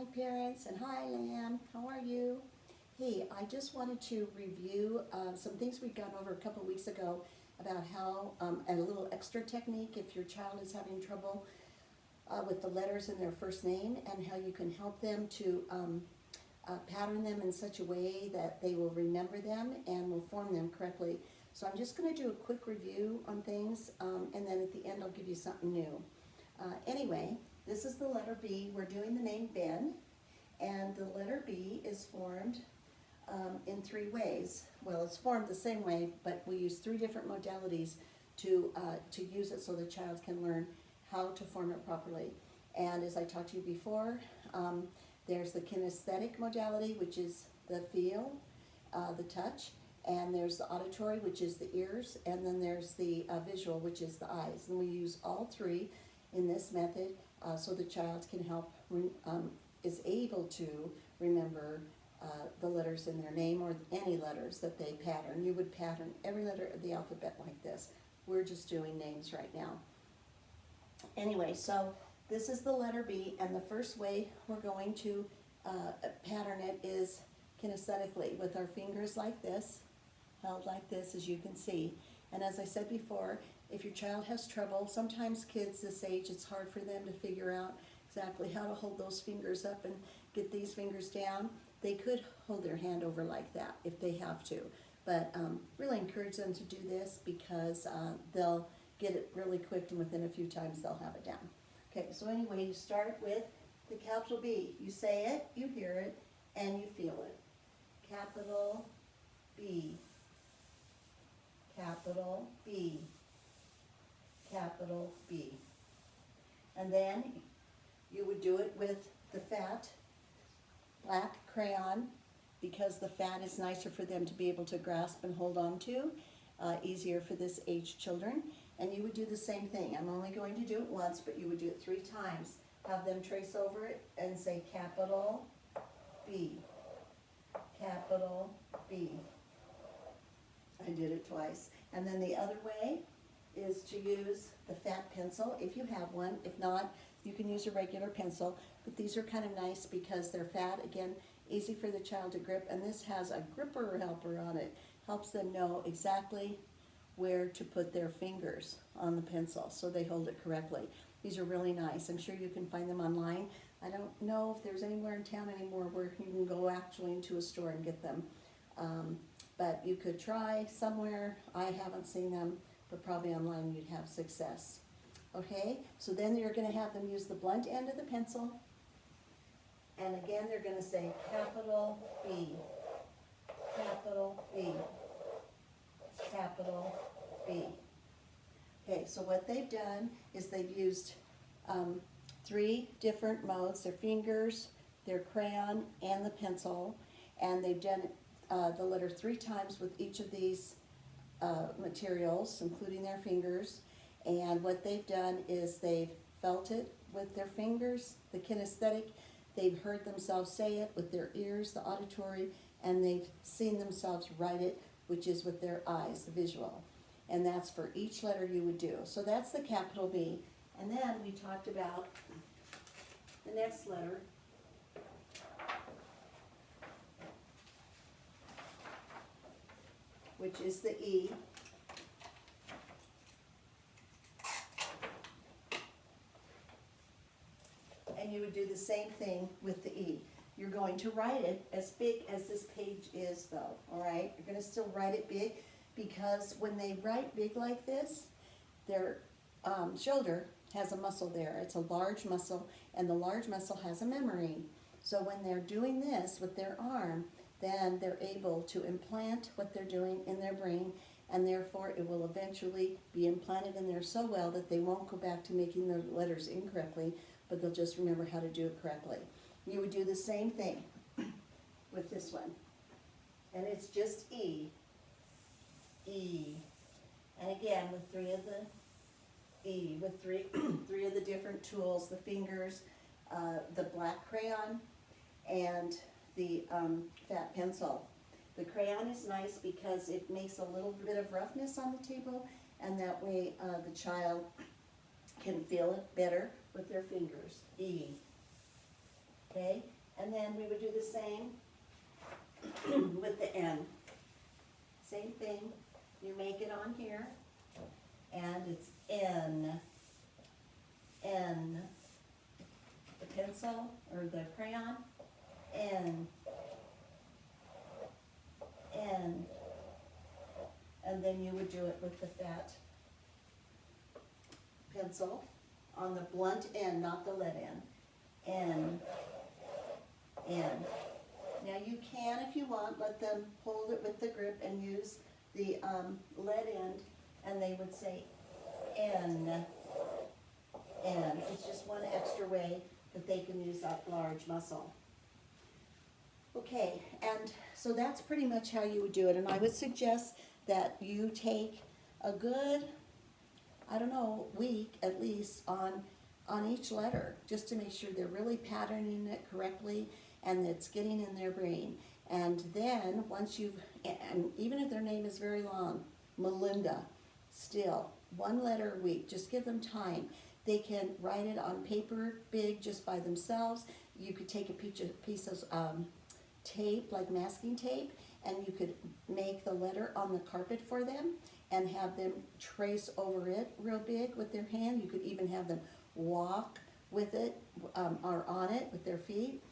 Hi parents, and hi Lamb, how are you? Hey, I just wanted to review some things we've gone over a couple weeks ago about how, a little extra technique if your child is having trouble with the letters in their first name, and how you can help them to pattern them in such a way that they will remember them and will form them correctly. So I'm just going to do a quick review on things, and then at the end I'll give you something new. Anyway, this is the letter B. We're doing the name Ben, and the letter B is formed in three ways. Well, it's formed the same way, but we use three different modalities to use it so the child can learn how to form it properly. And as I talked to you before, there's the kinesthetic modality, which is the feel, the touch, and there's the auditory, which is the ears, and then there's the visual, which is the eyes. And we use all three in this method so the child can is able to remember the letters in their name or any letters that they pattern. You would pattern every letter of the alphabet like this. We're just doing names right now. Anyway, so this is the letter B, and the first way we're going to pattern it is kinesthetically, with our fingers like this, held like this, as you can see. And as I said before, if your child has trouble, sometimes kids this age, it's hard for them to figure out exactly how to hold those fingers up and get these fingers down. They could hold their hand over like that if they have to. But really encourage them to do this because they'll get it really quick, and within a few times they'll have it down. Okay, so anyway, you start with the capital B. You say it, you hear it, and you feel it. Capital B. Capital B. Capital B. And then you would do it with the fat black crayon, because the fat is nicer for them to be able to grasp and hold on to, easier for this age children. And you would do the same thing. I'm only going to do it once, but you would do it 3 times. Have them trace over it and say capital B. Capital B. I did it twice. And then the other way is to use the fat pencil if you have one. If not, you can use a regular pencil, but these are kind of nice because they're fat. Again, easy for the child to grip, and this has a gripper helper on it. Helps them know exactly where to put their fingers on the pencil so they hold it correctly. These are really nice. I'm sure you can find them online. I don't know if there's anywhere in town anymore where you can go actually into a store and get them. But you could try somewhere. I haven't seen them, but probably online you'd have success. Okay, so then you're going to have them use the blunt end of the pencil, and again they're going to say capital B, capital B, capital B. Okay, so what they've done is they've used 3 different modes: their fingers, their crayon, and the pencil, and they've done the letter 3 times with each of these materials, including their fingers. And what they've done is they've felt it with their fingers, the kinesthetic, they've heard themselves say it with their ears, the auditory, and they've seen themselves write it, which is with their eyes, the visual. And that's for each letter you would do. So that's the capital B. And then we talked about the next letter, which is the E. And you would do the same thing with the E. You're going to write it as big as this page is, though, all right? You're going to still write it big, because when they write big like this, their shoulder has a muscle there. It's a large muscle, and the large muscle has a memory. So when they're doing this with their arm, then they're able to implant what they're doing in their brain, and therefore it will eventually be implanted in there so well that they won't go back to making the letters incorrectly, but they'll just remember how to do it correctly. You would do the same thing with this one. And it's just E. E. And again, with 3 of the E, with three of the different tools: the fingers, the black crayon, and the fat pencil. The crayon is nice because it makes a little bit of roughness on the table, and that way the child can feel it better with their fingers. E. okay? And then we would do the same with the N. Same thing, you make it on here, and it's N, N, the pencil or the crayon, N, N, and then you would do it with the fat pencil on the blunt end, not the lead end. N, N. Now you can, if you want, let them hold it with the grip and use the lead end, and they would say N, N. It's just one extra way that they can use that large muscle. Okay, and so that's pretty much how you would do it, and I would suggest that you take a good, I don't know, week at least on each letter, just to make sure they're really patterning it correctly and it's getting in their brain. And then once you've, and even if their name is very long, Melinda, still, one letter a week, just give them time. They can write it on paper big just by themselves. You could take a piece of tape, like masking tape, and you could make the letter on the carpet for them and have them trace over it real big with their hand. You could even have them walk with it or on it with their feet.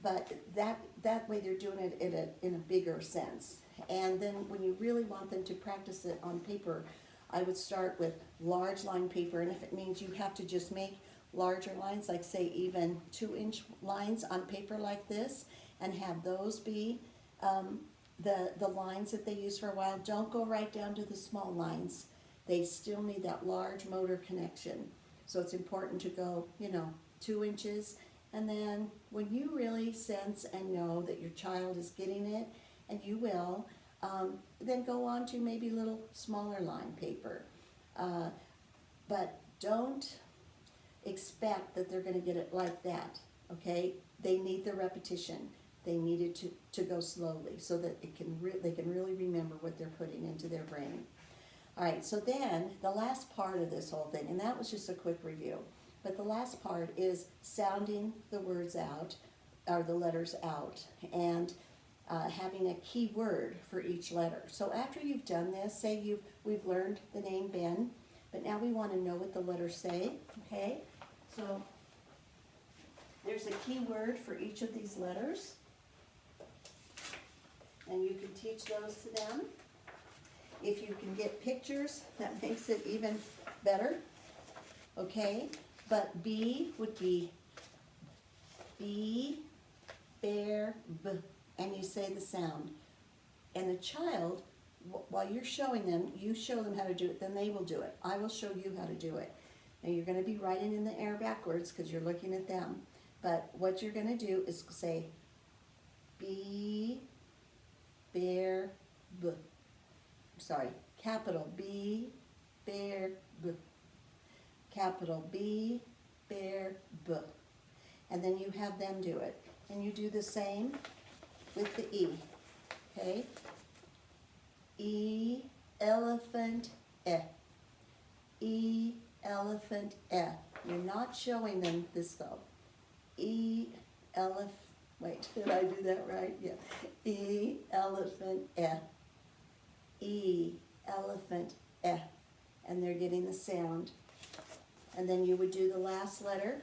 But that way they're doing it in a bigger sense. And then when you really want them to practice it on paper, I would start with large line paper. And if it means you have to just make larger lines, like say even 2-inch lines on paper like this, and have those be the lines that they use for a while, don't go right down to the small lines. They still need that large motor connection. So it's important to go, 2 inches. And then when you really sense and know that your child is getting it, and you will, then go on to maybe a little smaller line paper. But don't expect that they're going to get it like that, okay? They need the repetition. They need it to go slowly so that they can really remember what they're putting into their brain. All right, so then the last part of this whole thing, and that was just a quick review, but the last part is sounding the words out, or the letters out, and having a key word for each letter. So after you've done this, say we've learned the name Ben, but now we want to know what the letters say, okay? So there's a key word for each of these letters, and you can teach those to them. If you can get pictures, that makes it even better, okay? But B would be B, bear, B, and you say the sound. And the child, while you're showing them, you show them how to do it, then they will do it. I will show you how to do it. Now you're going to be writing in the air backwards because you're looking at them. But what you're going to do is say B, bear, B. Sorry, capital B, bear, B. Capital B, bear, B. And then you have them do it. And you do the same with the E, okay? E, elephant, E. E, elephant, E. You're not showing them this though. E, elephant, wait, did I do that right? Yeah. E, elephant, E. E, elephant, E. And they're getting the sound. And then you would do the last letter.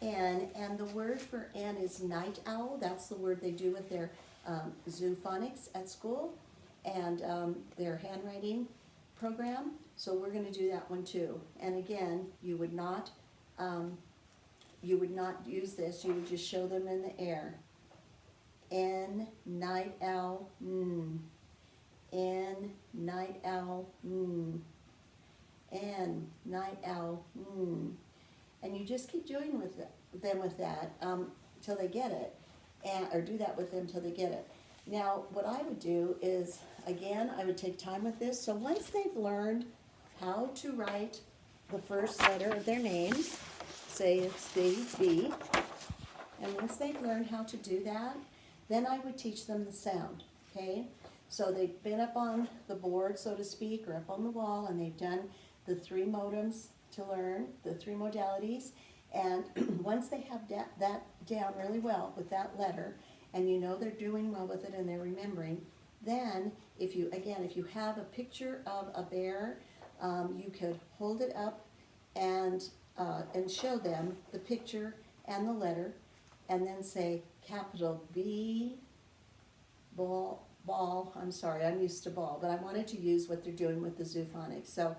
N, and the word for N is night owl. That's the word they do with their zoophonics at school and their handwriting program. So we're going to do that one too. And again, you would not use this. You would just show them in the air. N, night owl, N, night owl, N, night owl, And you just keep doing them with that till they get it, or do that with them till they get it. Now, what I would do is, again, I would take time with this. So once they've learned how to write the first letter of their name, say it's B, and once they've learned how to do that, then I would teach them the sound, okay? So they've been up on the board, so to speak, or up on the wall, and they've done the 3 modems to learn, the 3 modalities. And once they have that down really well with that letter, and you know they're doing well with it and they're remembering, then if you have a picture of a bear, you could hold it up and show them the picture and the letter, and then say capital B, ball, I'm sorry, I'm used to ball, but I wanted to use what they're doing with the zoophonics. So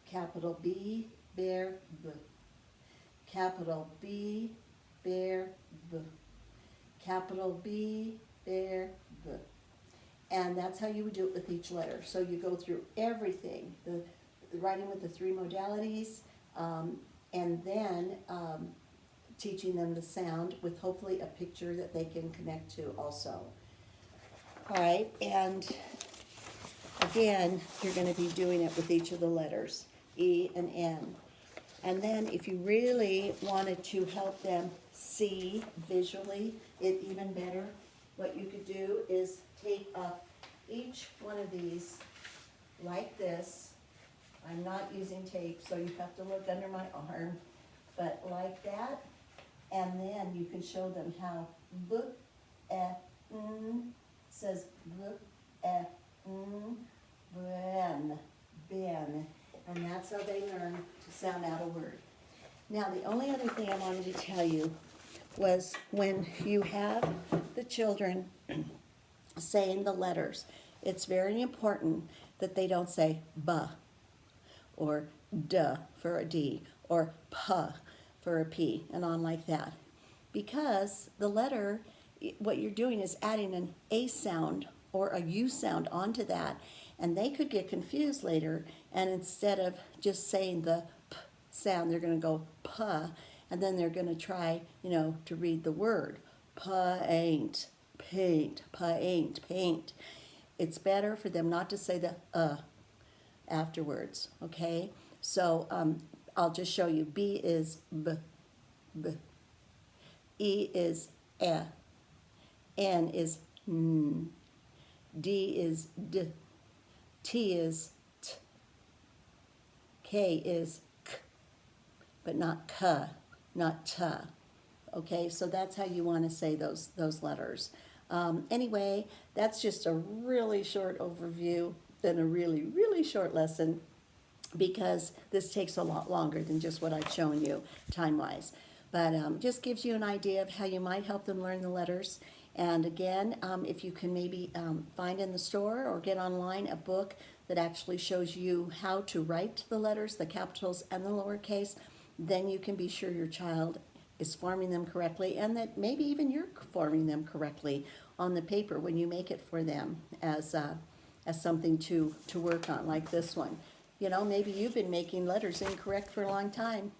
capital B, bear, B. Capital B, bear, B. Capital B, bear, B. And that's how you would do it with each letter. So you go through everything, the writing with the 3 modalities, and then teaching them the sound with hopefully a picture that they can connect to also. All right, and again, you're going to be doing it with each of the letters, E and N. And then if you really wanted to help them see visually it even better, what you could do is take up each one of these like this. I'm not using tape, so you have to look under my arm, but like that. And then you can show them how B, E, N says B, E, N, ben. And that's how they learn to sound out a word. Now, the only other thing I wanted to tell you was when you have the children saying the letters, it's very important that they don't say buh or duh for a D or puh for a P and on like that. Because the letter, what you're doing is adding an A sound or a U sound onto that, and they could get confused later, and instead of just saying the P sound, they're going to go puh, and then they're going to try, to read the word. Paint, paint, paint, paint. It's better for them not to say the afterwards, okay? So I'll just show you. B is B, B. E is E. N is N. D is D. T is T. K is K, but not K, not T. Okay, so that's how you want to say those letters. Anyway, that's just a really short overview and a really, really short lesson, because this takes a lot longer than just what I've shown you time-wise. But just gives you an idea of how you might help them learn the letters. And again, if you can maybe find in the store or get online a book that actually shows you how to write the letters, the capitals and the lowercase, then you can be sure your child is forming them correctly, and that maybe even you're forming them correctly on the paper when you make it for them as something to work on, like this one. Maybe you've been making letters incorrect for a long time,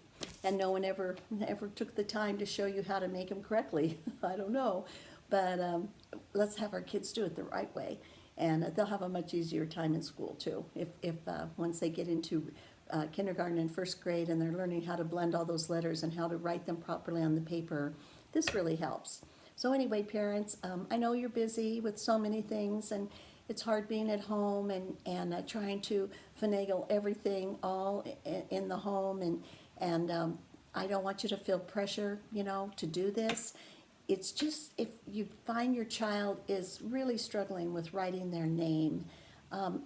and no one ever took the time to show you how to make them correctly. I don't know. But let's have our kids do it the right way, and they'll have a much easier time in school too. If once they get into kindergarten and first grade and they're learning how to blend all those letters and how to write them properly on the paper, this really helps. So anyway, parents, I know you're busy with so many things, and it's hard being at home and trying to finagle everything all in the home, and I don't want you to feel pressure, to do this. It's just, if you find your child is really struggling with writing their name,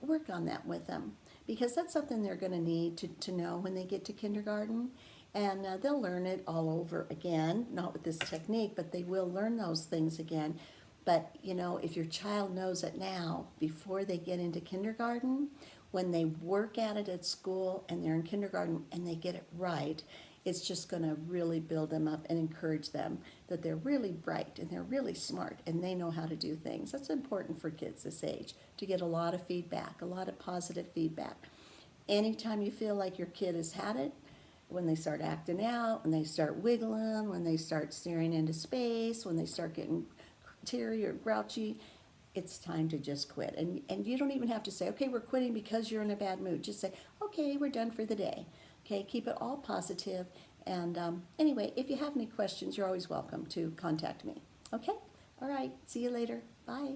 work on that with them, because that's something they're going to need to know when they get to kindergarten. And they'll learn it all over again, not with this technique, but they will learn those things again. But, if your child knows it now, before they get into kindergarten, when they work at it at school and they're in kindergarten and they get it right, it's just going to really build them up and encourage them that they're really bright and they're really smart and they know how to do things. That's important for kids this age, to get a lot of feedback, a lot of positive feedback. Anytime you feel like your kid has had it, when they start acting out, when they start wiggling, when they start staring into space, when they start getting teary or grouchy, it's time to just quit. And you don't even have to say, okay, we're quitting because you're in a bad mood. Just say, okay, we're done for the day. Okay, keep it all positive. And anyway, if you have any questions, you're always welcome to contact me. Okay? All right. See you later. Bye.